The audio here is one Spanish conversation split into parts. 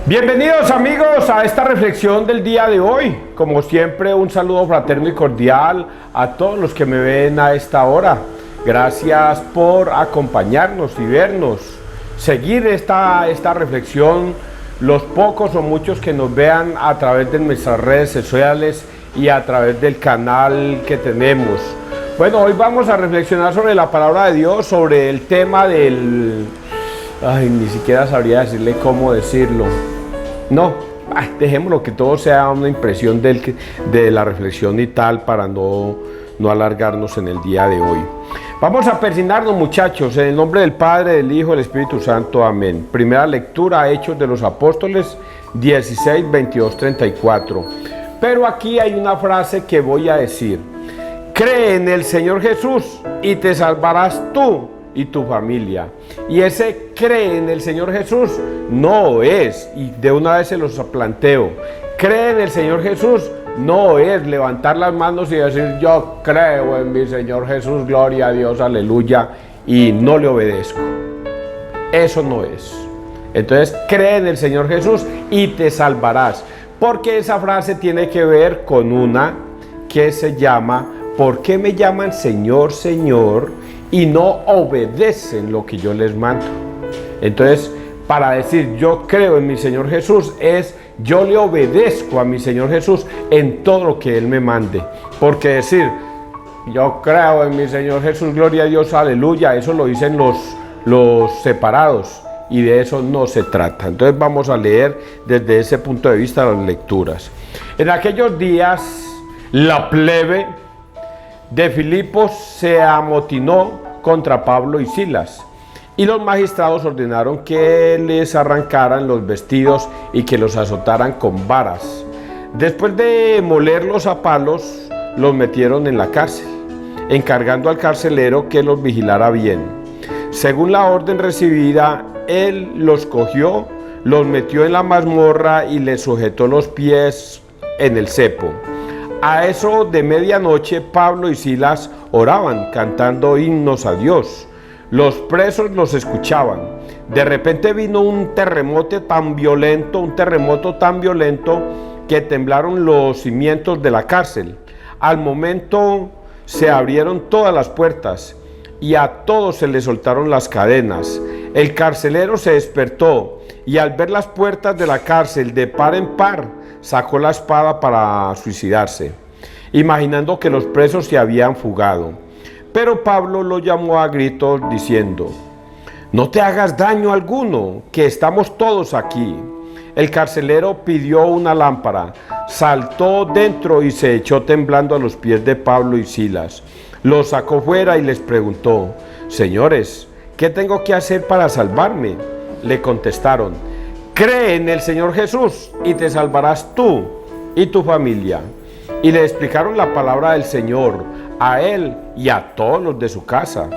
Bienvenidos amigos a esta reflexión del día de hoy. Como siempre, un saludo fraterno y cordial a todos los que me ven a esta hora. Gracias por acompañarnos y vernos, seguir esta reflexión, los pocos o muchos que nos vean a través de nuestras redes sociales y a través del canal que tenemos. Bueno, hoy vamos a reflexionar sobre la palabra de Dios, sobre el tema del... ni siquiera sabría decirle cómo decirlo. No, dejémoslo que todo sea una impresión de la reflexión y tal, para no alargarnos en el día de hoy. Vamos a persignarnos, muchachos, en el nombre del Padre, del Hijo y del Espíritu Santo. Amén. Primera lectura, Hechos de los Apóstoles 16, 22, 34. Pero aquí hay una frase que voy a decir. Cree en el Señor Jesús y te salvarás tú y tu familia. Y ese cree en el Señor Jesús no es, y de una vez se los planteo, cree en el Señor Jesús no es levantar las manos y decir yo creo en mi Señor Jesús, gloria a Dios, aleluya, y no le obedezco. Eso no es. Entonces cree en el Señor Jesús y te salvarás, porque esa frase tiene que ver con una que se llama ¿por qué me llaman Señor, Señor y no obedecen lo que yo les mando? Entonces, para decir yo creo en mi Señor Jesús es yo le obedezco a mi Señor Jesús en todo lo que Él me mande. Porque decir yo creo en mi Señor Jesús, gloria a Dios, aleluya, eso lo dicen los separados y de eso no se trata. Entonces vamos a leer desde ese punto de vista las lecturas. En aquellos días la plebe de Filipos se amotinó contra Pablo y Silas, y los magistrados ordenaron que les arrancaran los vestidos y que los azotaran con varas. Después de molerlos a palos, los metieron en la cárcel, encargando al carcelero que los vigilara bien. Según la orden recibida, él los cogió, los metió en la mazmorra y les sujetó los pies en el cepo. A eso de medianoche, Pablo y Silas oraban, cantando himnos a Dios. Los presos los escuchaban. De repente vino un terremoto tan violento que temblaron los cimientos de la cárcel. Al momento se abrieron todas las puertas y a todos se les soltaron las cadenas. El carcelero se despertó y al ver las puertas de la cárcel de par en par, sacó la espada para suicidarse, imaginando que los presos se habían fugado. Pero Pablo lo llamó a gritos diciendo: no te hagas daño alguno, que estamos todos aquí. El carcelero pidió una lámpara, saltó dentro y se echó temblando a los pies de Pablo y Silas. Los sacó fuera y les preguntó: señores, ¿qué tengo que hacer para salvarme? Le contestaron: cree en el Señor Jesús y te salvarás tú y tu familia. Y le explicaron la palabra del Señor a él y a todos los de su casa.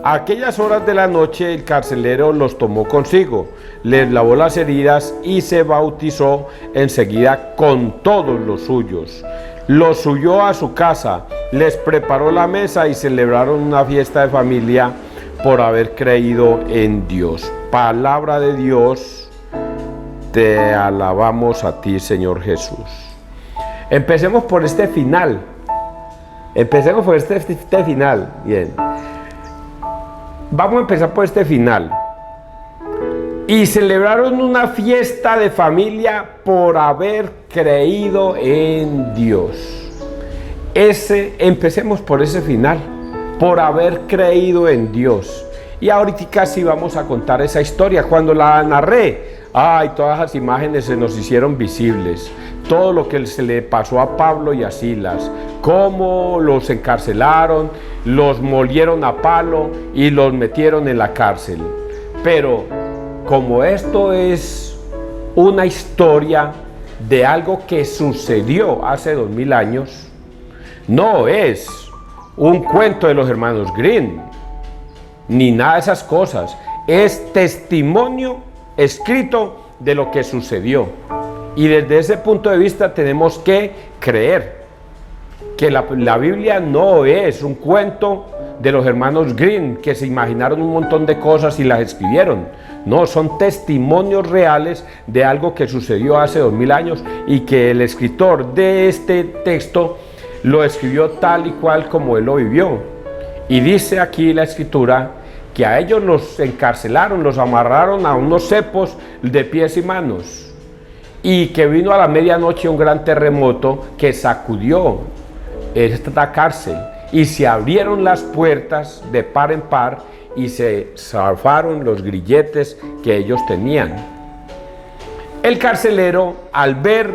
A aquellas horas de la noche el carcelero los tomó consigo, les lavó las heridas y se bautizó enseguida con todos los suyos. Los subió a su casa, les preparó la mesa y celebraron una fiesta de familia por haber creído en Dios. Palabra de Dios, te alabamos a ti, Señor Jesús. Empecemos por este final. Bien. Vamos a empezar por este final. Y celebraron una fiesta de familia por haber creído en Dios. Empecemos por ese final, por haber creído en Dios. Y ahorita casi vamos a contar esa historia. Cuando la narré, todas las imágenes se nos hicieron visibles. Todo lo que se le pasó a Pablo y a Silas, cómo los encarcelaron, los molieron a palo y los metieron en la cárcel. Pero como esto es una historia de algo que sucedió hace 2000 años, no es un cuento de los hermanos Grimm, ni nada de esas cosas. Es testimonio escrito de lo que sucedió. Y desde ese punto de vista tenemos que creer que la Biblia no es un cuento de los hermanos Grimm que se imaginaron un montón de cosas y las escribieron. No, son testimonios reales de algo que sucedió hace 2000 años y que el escritor de este texto lo escribió tal y cual como él lo vivió. Y dice aquí la escritura que a ellos los encarcelaron, los amarraron a unos cepos de pies y manos, y que vino a la medianoche un gran terremoto que sacudió esta cárcel y se abrieron las puertas de par en par y se zafaron los grilletes que ellos tenían. El carcelero, al ver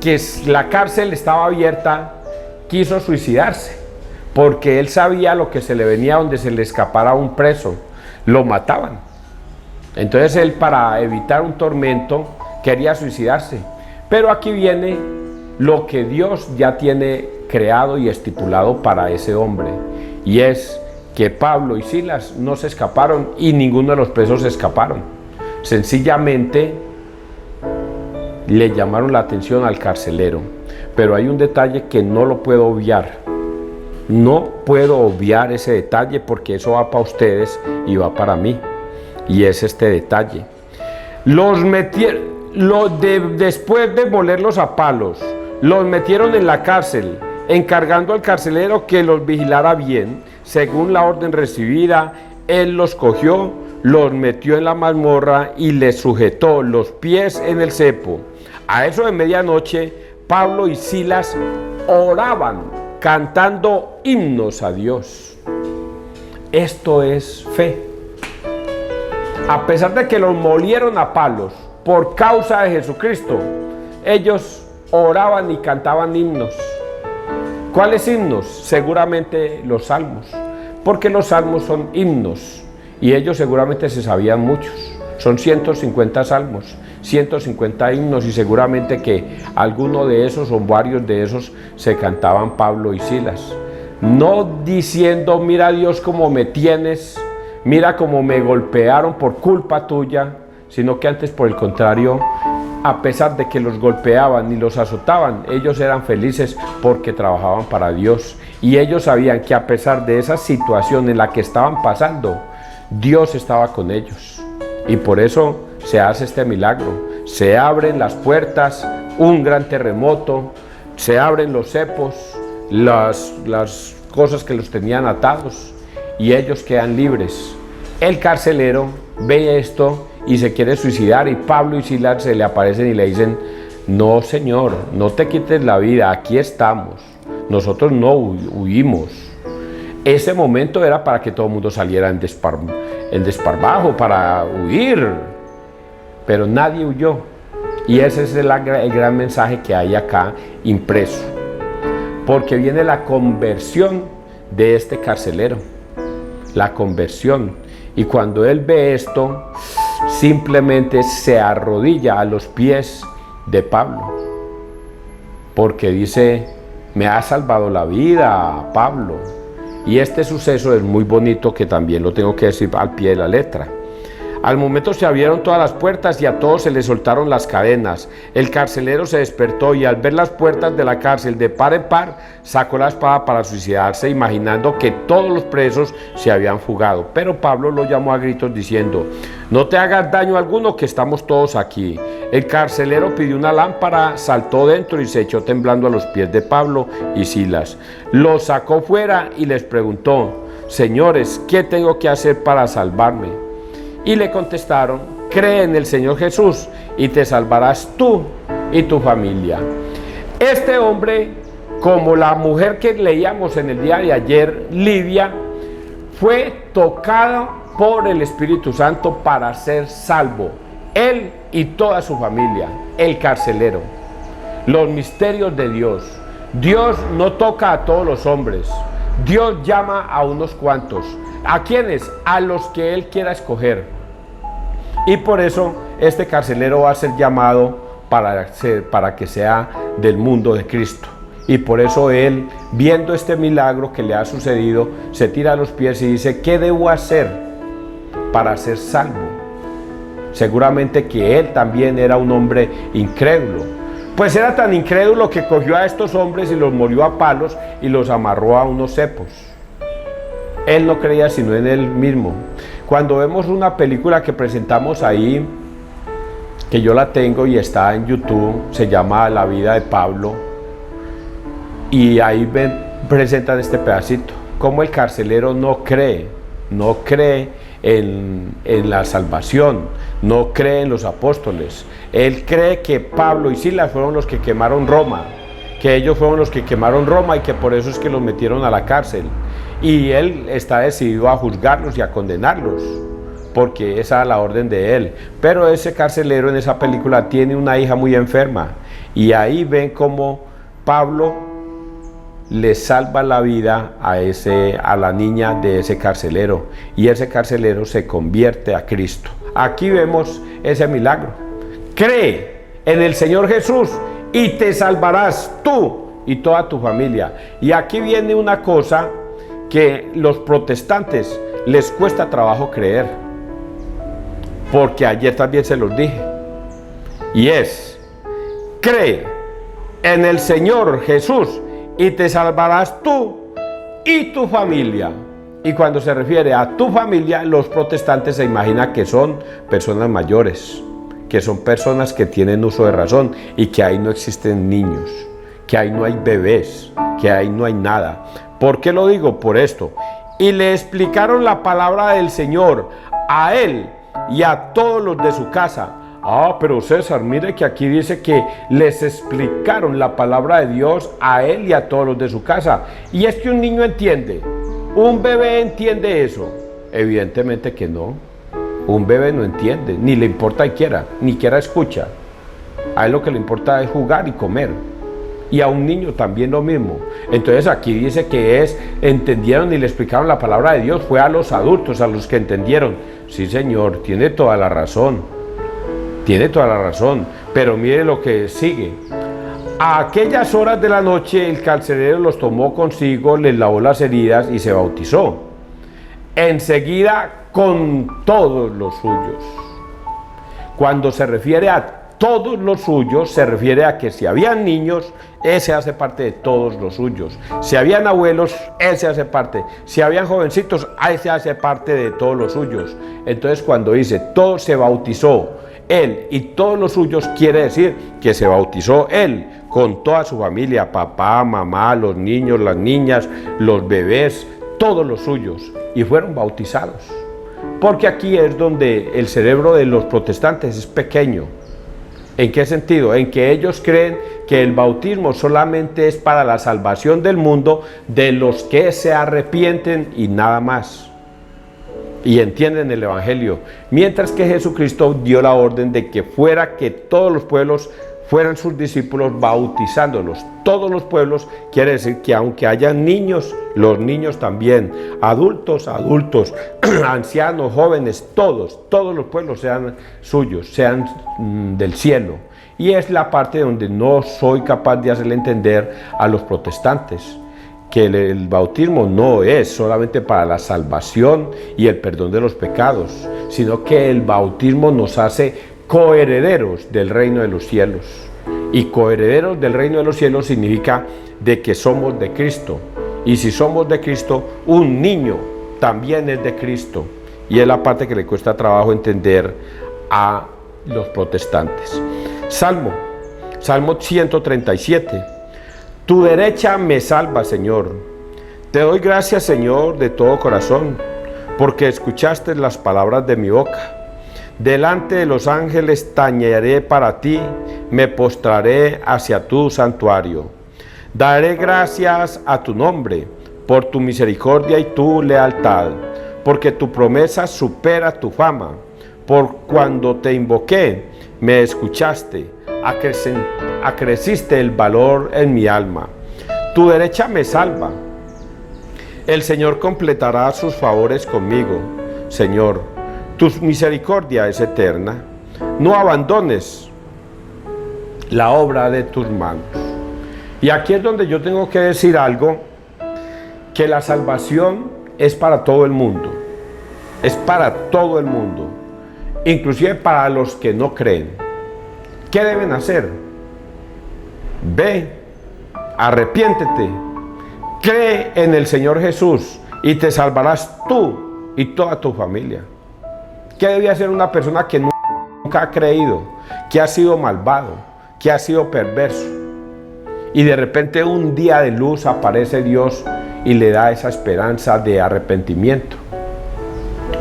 que la cárcel estaba abierta, quiso suicidarse, porque él sabía lo que se le venía donde se le escapara un preso, lo mataban. Entonces él, para evitar un tormento, quería suicidarse. Pero aquí viene lo que Dios ya tiene creado y estipulado para ese hombre, y es que Pablo y Silas no se escaparon y ninguno de los presos se escaparon. Sencillamente le llamaron la atención al carcelero. Pero hay un detalle que no lo puedo obviar. No puedo obviar ese detalle porque eso va para ustedes y va para mí. Y es este detalle. Después de molerlos a palos, los metieron en la cárcel, encargando al carcelero que los vigilara bien. Según la orden recibida, él los cogió, los metió en la mazmorra y les sujetó los pies en el cepo. A eso de medianoche, Pablo y Silas oraban, cantando himnos a Dios. Esto es fe. A pesar de que los molieron a palos por causa de Jesucristo, ellos oraban y cantaban himnos. ¿Cuáles himnos? Seguramente los salmos, porque los salmos son himnos y ellos seguramente se sabían muchos. Son 150 salmos, 150 himnos, y seguramente que alguno de esos o varios de esos se cantaban Pablo y Silas. No diciendo, mira Dios cómo me tienes, mira cómo me golpearon por culpa tuya, sino que antes, por el contrario, a pesar de que los golpeaban y los azotaban, ellos eran felices porque trabajaban para Dios. Y ellos sabían que a pesar de esa situación en la que estaban pasando, Dios estaba con ellos. Y por eso se hace este milagro. Se abren las puertas, un gran terremoto, se abren los cepos, las cosas que los tenían atados, y ellos quedan libres. El carcelero ve esto y se quiere suicidar, y Pablo y Silas se le aparecen y le dicen: no, Señor, no te quites la vida, aquí estamos, nosotros no huimos. Ese momento era para que todo el mundo saliera en desparpajo, para huir, pero nadie huyó. Y ese es el gran mensaje que hay acá impreso, porque viene la conversión de este carcelero, la conversión. Y cuando él ve esto, simplemente se arrodilla a los pies de Pablo, porque dice: me ha salvado la vida, Pablo. Y este suceso es muy bonito, que también lo tengo que decir al pie de la letra. Al momento se abrieron todas las puertas y a todos se les soltaron las cadenas. El carcelero se despertó y al ver las puertas de la cárcel de par en par, sacó la espada para suicidarse, imaginando que todos los presos se habían fugado. Pero Pablo lo llamó a gritos diciendo: no te hagas daño alguno, que estamos todos aquí. El carcelero pidió una lámpara, saltó dentro y se echó temblando a los pies de Pablo y Silas. Los sacó fuera y les preguntó: señores, ¿qué tengo que hacer para salvarme? Y le contestaron: cree en el Señor Jesús y te salvarás tú y tu familia. Este hombre, como la mujer que leíamos en el día de ayer, Lidia, fue tocado por el Espíritu Santo para ser salvo, él y toda su familia. El carcelero. Los misterios de Dios. Dios no toca a todos los hombres. Dios llama a unos cuantos. ¿A quiénes? A los que Él quiera escoger. Y por eso este carcelero va a ser llamado para que sea del mundo de Cristo. Y por eso él, viendo este milagro que le ha sucedido, se tira a los pies y dice: ¿qué debo hacer para ser salvo? Seguramente que él también era un hombre incrédulo. Pues era tan incrédulo que cogió a estos hombres y los molió a palos y los amarró a unos cepos. Él no creía sino en él mismo. Cuando vemos una película que presentamos ahí, que yo la tengo y está en YouTube, se llama La vida de Pablo, y ahí presentan este pedacito, como el carcelero no cree en la salvación, no cree en los apóstoles. Él cree que Pablo y Silas fueron los que quemaron Roma, que ellos fueron los que quemaron Roma y que por eso es que los metieron a la cárcel. Y él está decidido a juzgarlos y a condenarlos, porque esa es la orden de él. Pero ese carcelero en esa película tiene una hija muy enferma, y ahí ven cómo Pablo le salva la vida a la niña de ese carcelero, y ese carcelero se convierte a Cristo. Aquí vemos ese milagro. Cree en el Señor Jesús y te salvarás tú y toda tu familia. Y aquí viene una cosa que los protestantes les cuesta trabajo creer, porque ayer también se los dije, y es: cree en el Señor Jesús y te salvarás tú y tu familia. Y cuando se refiere a tu familia, los protestantes se imaginan que son personas mayores, que son personas que tienen uso de razón, y que ahí no existen niños, que ahí no hay bebés, que ahí no hay nada. ¿Por qué lo digo? Por esto. Y le explicaron la palabra del Señor a él y a todos los de su casa. Ah, pero César, mire que aquí dice que les explicaron la palabra de Dios a él y a todos los de su casa. Y es que un niño entiende, un bebé entiende eso. Evidentemente que no. Un bebé no entiende, ni le importa ni quiera escucha. A él lo que le importa es jugar y comer. Y a un niño también lo mismo. Entonces aquí dice que entendieron y le explicaron la palabra de Dios. Fue a los adultos, a los que entendieron. Sí, señor, tiene toda la razón. Tiene toda la razón, pero mire lo que sigue. A aquellas horas de la noche el carcelero los tomó consigo, les lavó las heridas y se bautizó. Enseguida con todos los suyos. Cuando se refiere a todos los suyos, se refiere a que si habían niños, ese hace parte de todos los suyos. Si habían abuelos, ese hace parte. Si habían jovencitos, ese hace parte de todos los suyos. Entonces cuando dice todo se bautizó él y todos los suyos, quiere decir que se bautizó él con toda su familia, papá, mamá, los niños, las niñas, los bebés, todos los suyos, y fueron bautizados. Porque aquí es donde el cerebro de los protestantes es pequeño. ¿En qué sentido? En que ellos creen que el bautismo solamente es para la salvación del mundo, de los que se arrepienten y nada más. Y entienden el Evangelio. Mientras que Jesucristo dio la orden de que todos los pueblos fueran sus discípulos, bautizándolos. Todos los pueblos quiere decir que aunque hayan niños, los niños también, adultos, ancianos, jóvenes, todos los pueblos sean suyos, sean del cielo. Y es la parte donde no soy capaz de hacerle entender a los protestantes que el bautismo no es solamente para la salvación y el perdón de los pecados, sino que el bautismo nos hace coherederos del reino de los cielos. Y coherederos del reino de los cielos significa de que somos de Cristo. Y si somos de Cristo, un niño también es de Cristo. Y es la parte que le cuesta trabajo entender a los protestantes. Salmo 137. Tu derecha me salva, Señor. Te doy gracias, Señor, de todo corazón, porque escuchaste las palabras de mi boca. Delante de los ángeles tañeré para ti, me postraré hacia tu santuario. Daré gracias a tu nombre, por tu misericordia y tu lealtad, porque tu promesa supera tu fama. Por cuando te invoqué, me escuchaste, acreciste el valor en mi alma. Tu derecha me salva. El Señor completará sus favores conmigo. Señor, tu misericordia es eterna. No abandones la obra de tus manos. Y aquí es donde yo tengo que decir algo, que la salvación es para todo el mundo. Es para todo el mundo, inclusive para los que no creen. ¿Qué deben hacer? Ve, arrepiéntete, cree en el Señor Jesús y te salvarás tú y toda tu familia. ¿Qué debía ser una persona que nunca ha creído, que ha sido malvado, que ha sido perverso? Y de repente un día de luz aparece Dios y le da esa esperanza de arrepentimiento.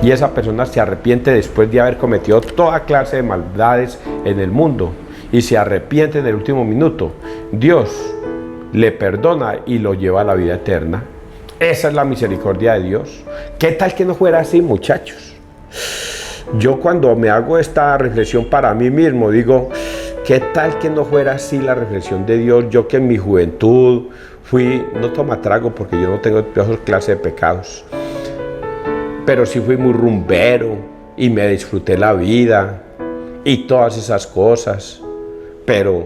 Y esa persona se arrepiente después de haber cometido toda clase de maldades en el mundo. Y se arrepiente en el último minuto. Dios le perdona y lo lleva a la vida eterna. Esa es la misericordia de Dios. ¿Qué tal que no fuera así, muchachos? Yo cuando me hago esta reflexión para mí mismo, digo, ¿qué tal que no fuera así la reflexión de Dios? Yo que en mi juventud fui, no tomatrago porque yo no tengo esas clases de pecados, pero sí fui muy rumbero y me disfruté la vida y todas esas cosas. Pero,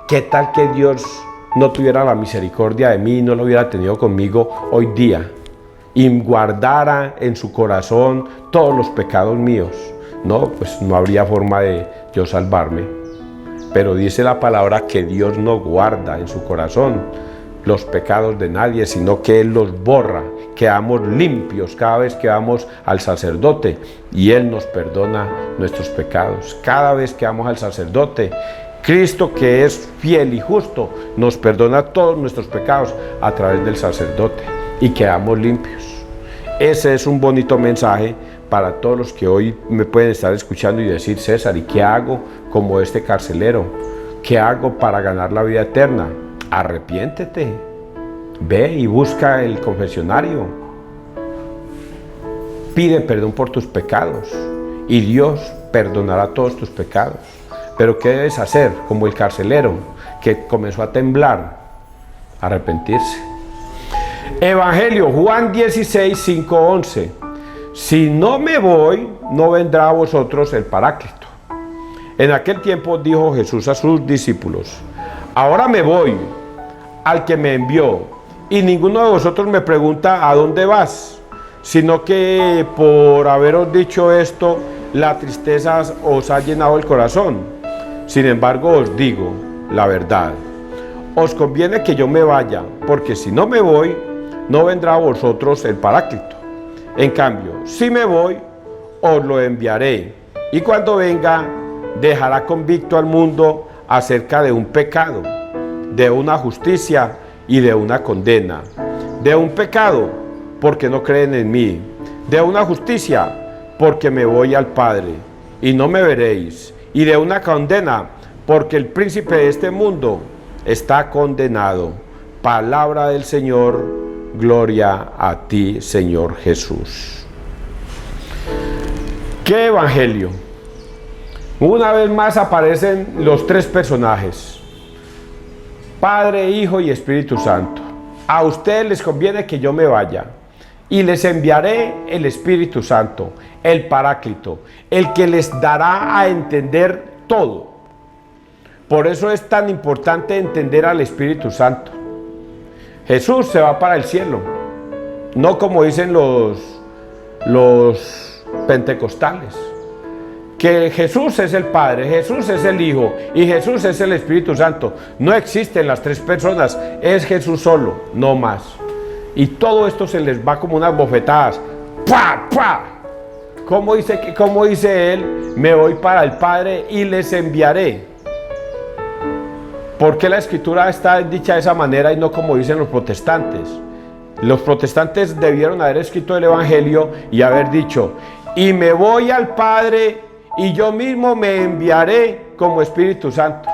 ¿qué tal que Dios no tuviera la misericordia de mí, no lo hubiera tenido conmigo hoy día y guardara en su corazón todos los pecados míos? No, pues no habría forma de yo salvarme. Pero dice la palabra que Dios no guarda en su corazón los pecados de nadie, sino que Él los borra. Quedamos limpios cada vez que vamos al sacerdote y Él nos perdona nuestros pecados. Cada vez que vamos al sacerdote, Cristo, que es fiel y justo, nos perdona todos nuestros pecados a través del sacerdote y quedamos limpios. Ese es un bonito mensaje para todos los que hoy me pueden estar escuchando y decir: César, ¿y qué hago como este carcelero? ¿Qué hago para ganar la vida eterna? Arrepiéntete, ve y busca el confesionario, pide perdón por tus pecados y Dios perdonará todos tus pecados. Pero ¿qué debes hacer? Como el carcelero que comenzó a temblar, arrepentirse. Evangelio, Juan 16, 5, 11. Si no me voy, no vendrá a vosotros el Paráclito. En aquel tiempo dijo Jesús a sus discípulos: ahora me voy al que me envió, y ninguno de vosotros me pregunta: ¿a dónde vas? Sino que por haberos dicho esto, la tristeza os ha llenado el corazón. Sin embargo, os digo la verdad: os conviene que yo me vaya, porque si no me voy, no vendrá a vosotros el Paráclito. En cambio, si me voy, os lo enviaré, y cuando venga, dejará convicto al mundo acerca de un pecado, de una justicia y de una condena. De un pecado, porque no creen en mí; de una justicia, porque me voy al Padre y no me veréis; y de una condena, porque el príncipe de este mundo está condenado. Palabra del Señor. Gloria a ti, Señor Jesús. ¿Qué evangelio? Una vez más aparecen los tres personajes: Padre, Hijo y Espíritu Santo. A ustedes les conviene que yo me vaya, y les enviaré el Espíritu Santo, el Paráclito, el que les dará a entender todo. Por eso es tan importante entender al Espíritu Santo. Jesús se va para el cielo, no como dicen los pentecostales, que Jesús es el Padre, Jesús es el Hijo y Jesús es el Espíritu Santo. No existen las tres personas, es Jesús solo, no más. Y todo esto se les va como unas bofetadas. ¡Pah! ¡Pah! ¿Cómo dice él? Me voy para el Padre y les enviaré. ¿Por qué la escritura está dicha de esa manera y no como dicen los protestantes? Los protestantes debieron haber escrito el Evangelio y haber dicho: y me voy al Padre y yo mismo me enviaré como Espíritu Santo.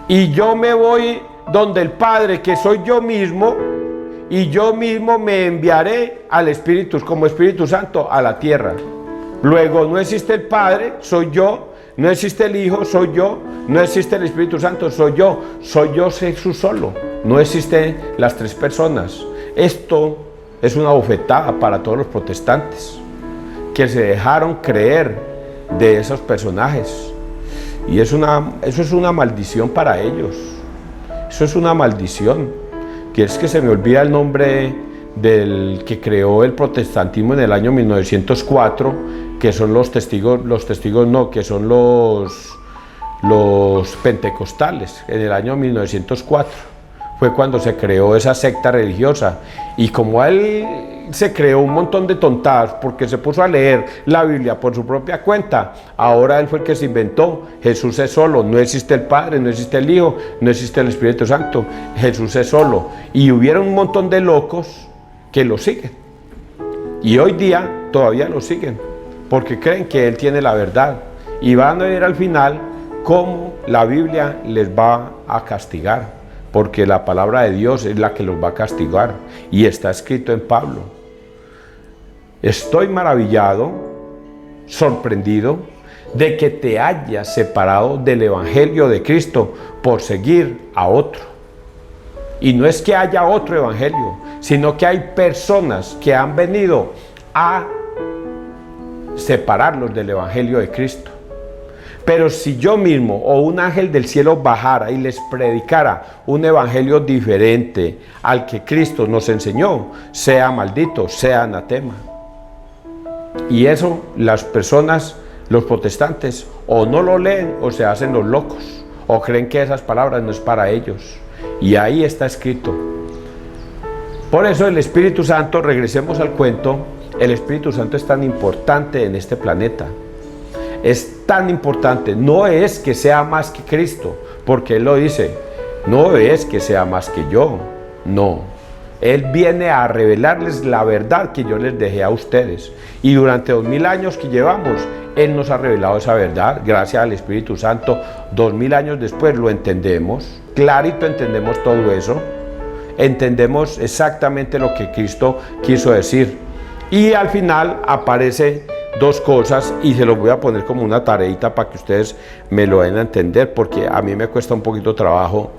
Y yo me voy donde el Padre, que soy yo mismo, y yo mismo me enviaré al Espíritu, como Espíritu Santo, a la tierra. Luego, no existe el Padre, soy yo. No existe el Hijo, soy yo. No existe el Espíritu Santo, soy yo. Soy yo, Jesús solo. No existen las tres personas. Esto es una bofetada para todos los protestantes que se dejaron creer de esos personajes. Y eso es una maldición para ellos. Eso es una maldición. Que es que se me olvida el nombre del que creó el protestantismo en el año 1904, que son que son los pentecostales. En el año 1904 fue cuando se creó esa secta religiosa, y como a él se creó un montón de tontadas porque se puso a leer la Biblia por su propia cuenta. Ahora él fue el que se inventó. Jesús es solo, no existe el Padre, no existe el Hijo, no existe el Espíritu Santo. Jesús es solo. Y hubieron un montón de locos que lo siguen. Y hoy día todavía lo siguen porque creen que él tiene la verdad. Y van a ver al final cómo la Biblia les va a castigar. Porque la palabra de Dios es la que los va a castigar. Y está escrito en Pablo. Estoy maravillado, sorprendido, de que te hayas separado del Evangelio de Cristo por seguir a otro. Y no es que haya otro Evangelio, sino que hay personas que han venido a separarlos del Evangelio de Cristo. Pero si yo mismo o un ángel del cielo bajara y les predicara un evangelio diferente al que Cristo nos enseñó, sea maldito, sea anatema. Y eso las personas, los protestantes, o no lo leen o se hacen los locos, o creen que esas palabras no es para ellos. Y ahí está escrito. Por eso el Espíritu Santo, regresemos al cuento, el Espíritu Santo es tan importante en este planeta. Es tan importante, no es que sea más que Cristo, porque Él lo dice, no es que sea más que yo, no. Él viene a revelarles la verdad que yo les dejé a ustedes. Y durante 2000 años que llevamos, Él nos ha revelado esa verdad, gracias al Espíritu Santo. 2000 años después lo entendemos, clarito entendemos todo eso, entendemos exactamente lo que Cristo quiso decir. Y al final aparece dos cosas y se los voy a poner como una tareita para que ustedes me lo den a entender, porque a mí me cuesta un poquito trabajo.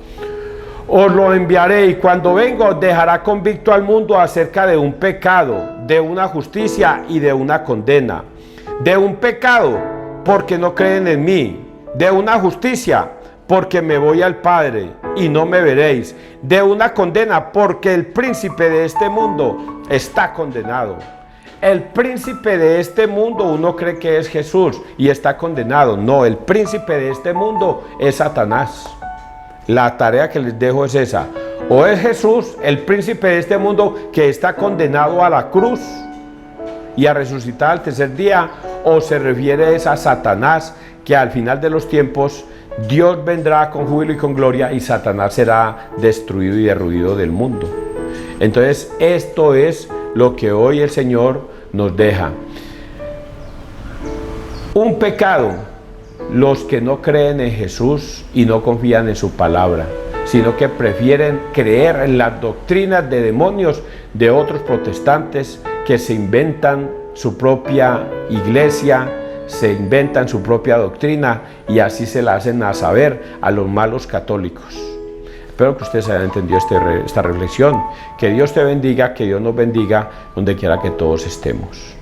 Os lo enviaré y cuando vengo dejará convicto al mundo acerca de un pecado, de una justicia y de una condena. De un pecado porque no creen en mí, de una justicia porque me voy al Padre y no me veréis, de una condena porque el príncipe de este mundo está condenado. El príncipe de este mundo uno cree que es Jesús y está condenado. No, el príncipe de este mundo es Satanás. La tarea que les dejo es esa. O es Jesús, el príncipe de este mundo, que está condenado a la cruz y a resucitar al tercer día, o se refiere a Satanás, que al final de los tiempos Dios vendrá con júbilo y con gloria y Satanás será destruido y derruido del mundo. Entonces esto es lo que hoy el Señor nos deja. Un pecado, los que no creen en Jesús y no confían en su palabra, sino que prefieren creer en las doctrinas de demonios de otros protestantes que se inventan su propia iglesia, se inventan su propia doctrina y así se la hacen a saber a los malos católicos. Espero que ustedes hayan entendido esta reflexión. Que Dios te bendiga, que Dios nos bendiga donde quiera que todos estemos.